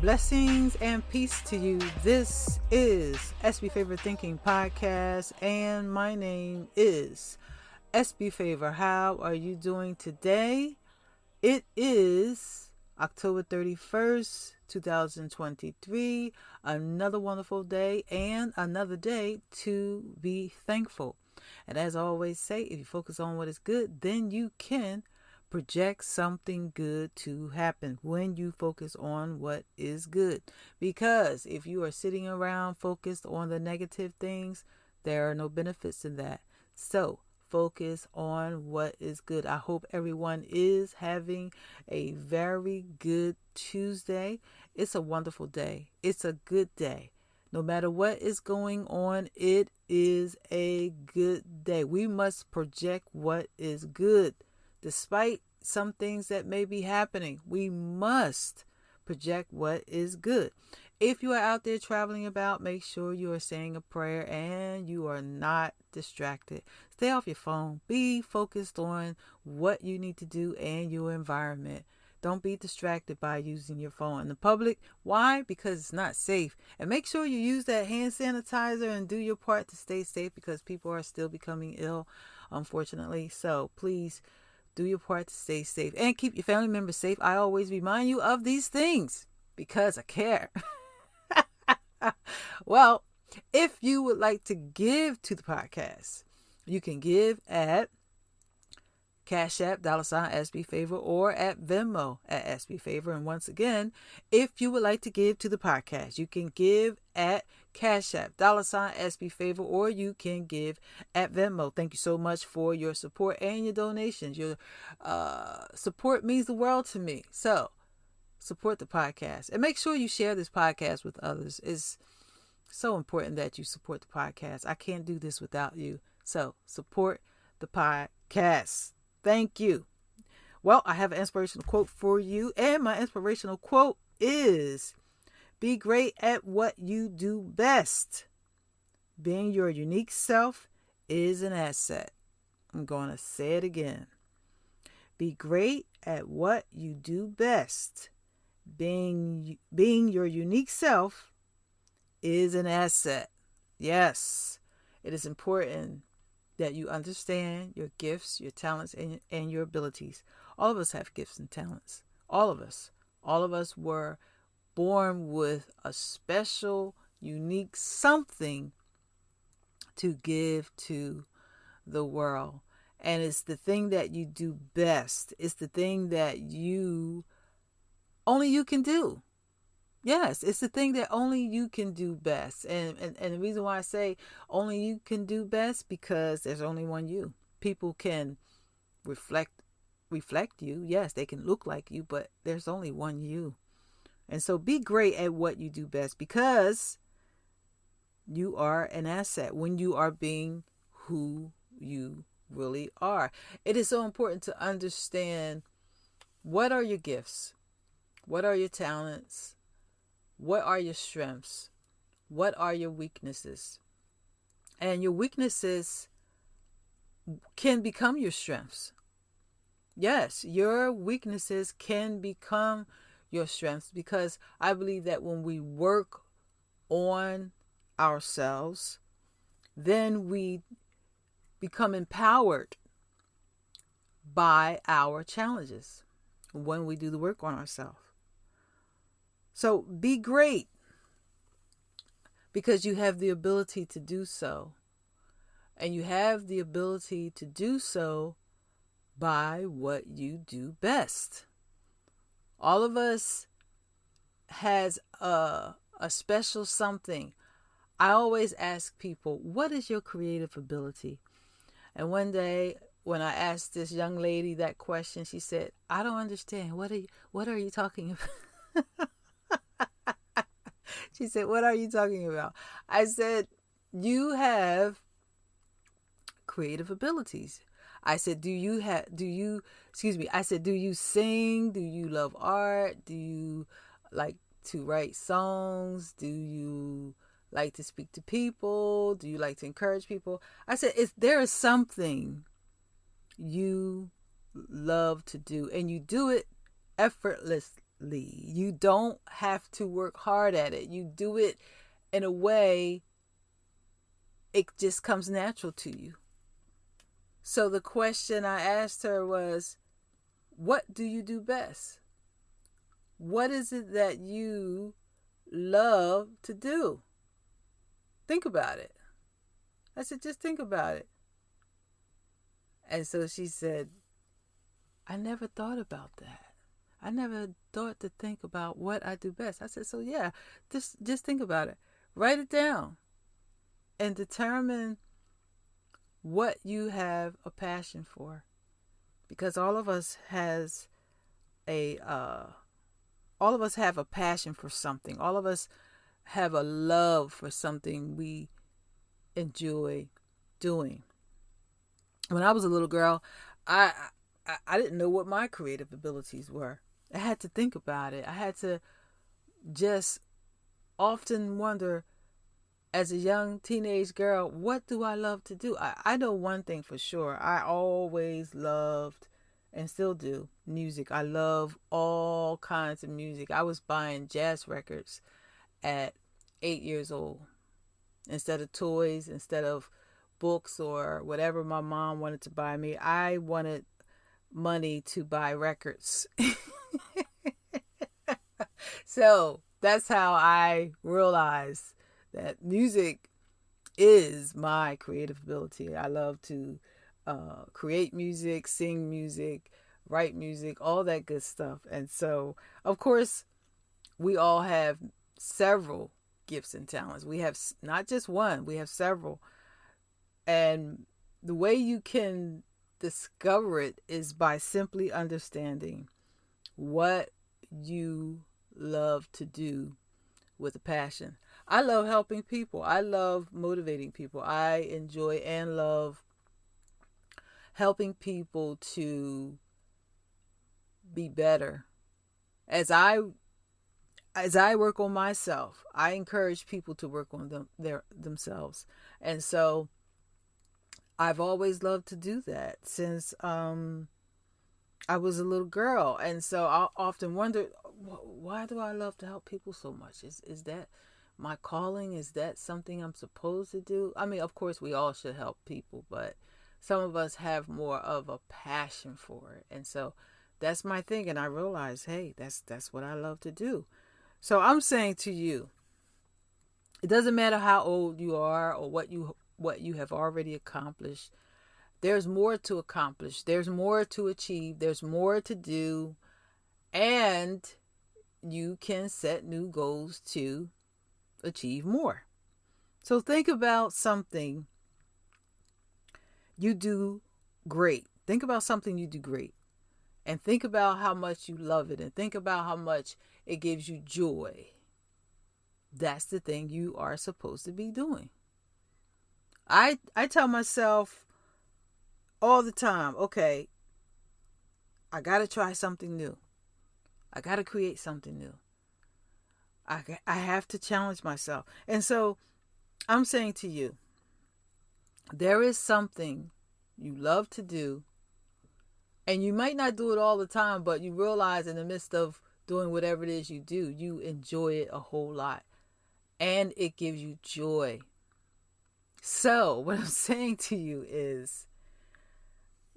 Blessings and peace to you. This is SbfavorThinking podcast, and my name is SbFavor. How are you doing today? It is October 31st, 2023. Another wonderful day and another day to be thankful. And as I always say, if you focus on what is good, then you can project something good to happen when you focus on what is good. Because if you are sitting around focused on the negative things, there are no benefits in that. So focus on what is good. I hope everyone is having a very good Tuesday. It's a wonderful day. It's a good day. No matter what is going on, it is a good day. We must project what is good. Despite some things that may be happening, we must project what is good. If you are out there traveling about, make sure you are saying a prayer and you are not distracted. Stay off your phone. Be focused on what you need to do and your environment. Don't be distracted by using your phone in the public. Why? Because it's not safe. And make sure you use that hand sanitizer and do your part to stay safe, because people are still becoming ill, unfortunately. So please do your part to stay safe and keep your family members safe. I always remind you of these things because I care. Well, if you would like to give to the podcast, you can give at Cash App, $SbFavor, or at Venmo at SbFavor. And once again, if you would like to give to the podcast, you can give at Cash App, $SbFavor, or you can give at Venmo. Thank you so much for your support and your donations. Your support means the world to me. So support the podcast and make sure you share this podcast with others. It's so important that you support the podcast. I can't do this without you. So support the podcast. Thank you. Well, I have an inspirational quote for you, and my inspirational quote is: be great at what you do best. Being your unique self is an asset. I'm going to say it again. Be great at what you do best. Being your unique self is an asset. Yes, it is important that you understand your gifts, your talents, and your abilities. All of us have gifts and talents. All of us. All of us were born with a special, unique something to give to the world. And it's the thing that you do best. It's the thing that only you can do. Yes, it's the thing that only you can do best. And the reason why I say only you can do best, because there's only one you. People can reflect you. Yes, they can look like you, but there's only one you. And so be great at what you do best, because you are an asset when you are being who you really are. It is so important to understand, what are your gifts? What are your talents? What are your strengths? What are your weaknesses? And your weaknesses can become your strengths. Yes, your weaknesses can become your strengths, because I believe that when we work on ourselves, then we become empowered by our challenges when we do the work on ourselves. So be great, because you have the ability to do so. And you have the ability to do so by what you do best. All of us has a special something. I always ask people, what is your creative ability? And one day when I asked this young lady that question, she said, I don't understand. What are you talking about? She said, what are you talking about? I said, you have creative abilities. I said, do you sing? Do you love art? Do you like to write songs? Do you like to speak to people? Do you like to encourage people? I said, there is something you love to do, and you do it effortlessly. You don't have to work hard at it. You do it in a way it just comes natural to you. So the question I asked her was, what do you do best? What is it that you love to do? Think about it. I said, just think about it. And so she said, I never thought about that. I never thought to think about what I do best. I said, so yeah, just think about it. Write it down and determine what you have a passion for. Because all of us have a passion for something. All of us have a love for something we enjoy doing. When I was a little girl, I didn't know what my creative abilities were. I had to think about it. I had to just often wonder, as a young teenage girl, what do I love to do? I know one thing for sure. I always loved, and still do, music. I love all kinds of music. I was buying jazz records at 8 years old. Instead of toys, instead of books or whatever my mom wanted to buy me, I wanted money to buy records. So that's how I realized that music is my creative ability. I love to create music, sing music, write music, all that good stuff. And so, of course, we all have several gifts and talents. We have not just one, we have several. And the way you can discover it is by simply understanding what you love to do with a passion. I love helping people. I love motivating people. I enjoy and love helping people to be better. As I work on myself, I encourage people to work on themselves. And so I've always loved to do that since I was a little girl. And so I often wonder, why do I love to help people so much? Is that my calling? Is that something I'm supposed to do? I mean, of course, we all should help people, but some of us have more of a passion for it. And so that's my thing. And I realized, hey, that's what I love to do. So I'm saying to you, it doesn't matter how old you are or what you have already accomplished. There's more to accomplish. There's more to achieve. There's more to do. And you can set new goals to achieve more. So think about something you do great. Think about something you do great. And think about how much you love it. And think about how much it gives you joy. That's the thing you are supposed to be doing. I tell myself all the time, okay, I got to try something new. I got to create something new. I have to challenge myself. And so I'm saying to you, there is something you love to do, and you might not do it all the time, but you realize in the midst of doing whatever it is you do, you enjoy it a whole lot, and it gives you joy. So what I'm saying to you is,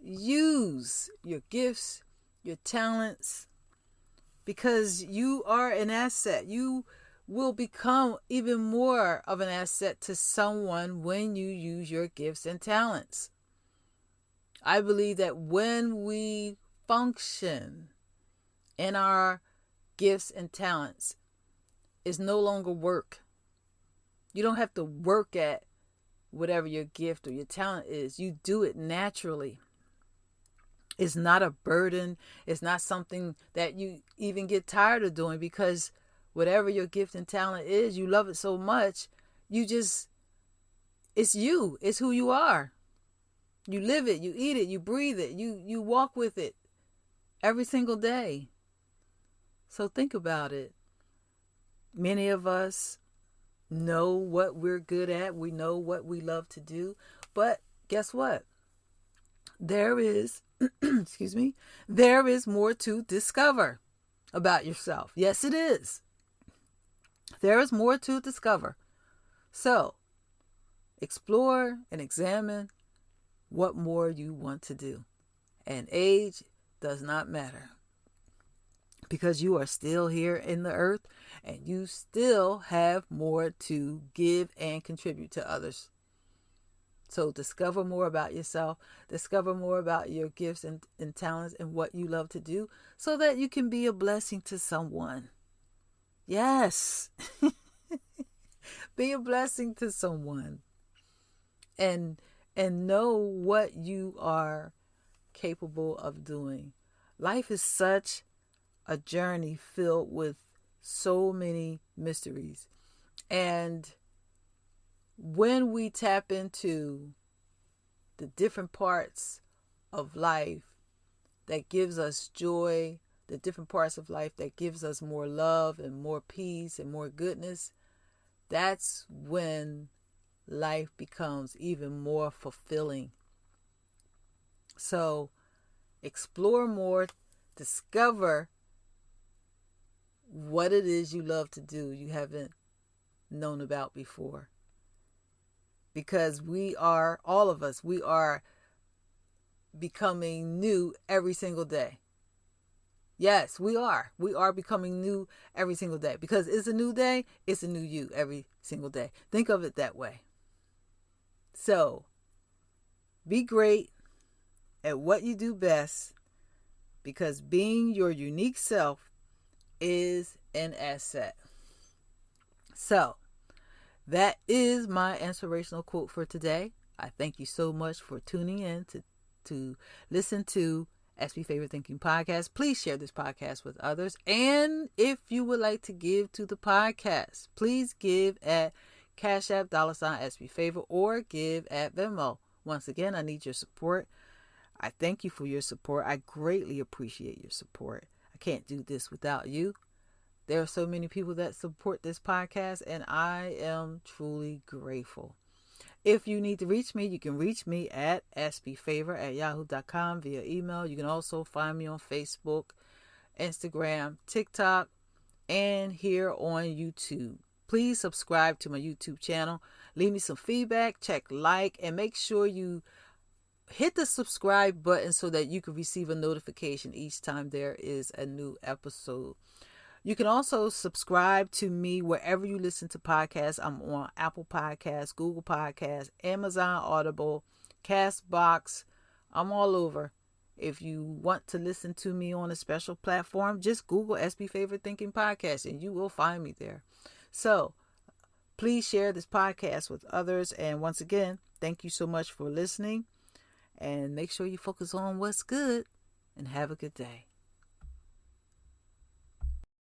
use your gifts, your talents, because you are an asset. You will become even more of an asset to someone when you use your gifts and talents. I believe that when we function in our gifts and talents, it's no longer work. You don't have to work at whatever your gift or your talent is. You do it naturally. It's not a burden. It's not something that you even get tired of doing, because whatever your gift and talent is, you love it so much, it's you. It's who you are. You live it, you eat it, you breathe it, you walk with it every single day. So think about it. Many of us know what we're good at. We know what we love to do. But guess what? There is, there is more to discover. about yourself. Yes, it is. There is more to discover. So, explore and examine what more you want to do. And age does not matter, because you are still here in the earth and you still have more to give and contribute to others. So discover more about yourself, discover more about your gifts and talents and what you love to do, so that you can be a blessing to someone. Yes. Be a blessing to someone. And know what you are capable of doing. Life is such a journey filled with so many mysteries. And when we tap into the different parts of life that gives us joy, the different parts of life that gives us more love and more peace and more goodness, that's when life becomes even more fulfilling. So explore more, discover what it is you love to do you haven't known about before. Because we are, all of us, we are becoming new every single day. Yes, we are. We are becoming new every single day. Because it's a new day, it's a new you every single day. Think of it that way. So, be great at what you do best, because being your unique self is an asset. So, that is my inspirational quote for today. I thank you so much for tuning in to listen to SB Favorite Thinking podcast. Please share this podcast with others. And if you would like to give to the podcast, please give at Cash App $SB Favor, or give at Venmo. Once again, I need your support. I thank you for your support. I greatly appreciate your support. I can't do this without you. There are so many people that support this podcast, and I am truly grateful. If you need to reach me, you can reach me at SbFavor@yahoo.com via email. You can also find me on Facebook, Instagram, TikTok, and here on YouTube. Please subscribe to my YouTube channel. Leave me some feedback, check like, and make sure you hit the subscribe button so that you can receive a notification each time there is a new episode. You can also subscribe to me wherever you listen to podcasts. I'm on Apple Podcasts, Google Podcasts, Amazon Audible, Castbox. I'm all over. If you want to listen to me on a special platform, just Google SB Favorite Thinking Podcast and you will find me there. So please share this podcast with others. And once again, thank you so much for listening. And make sure you focus on what's good, and have a good day.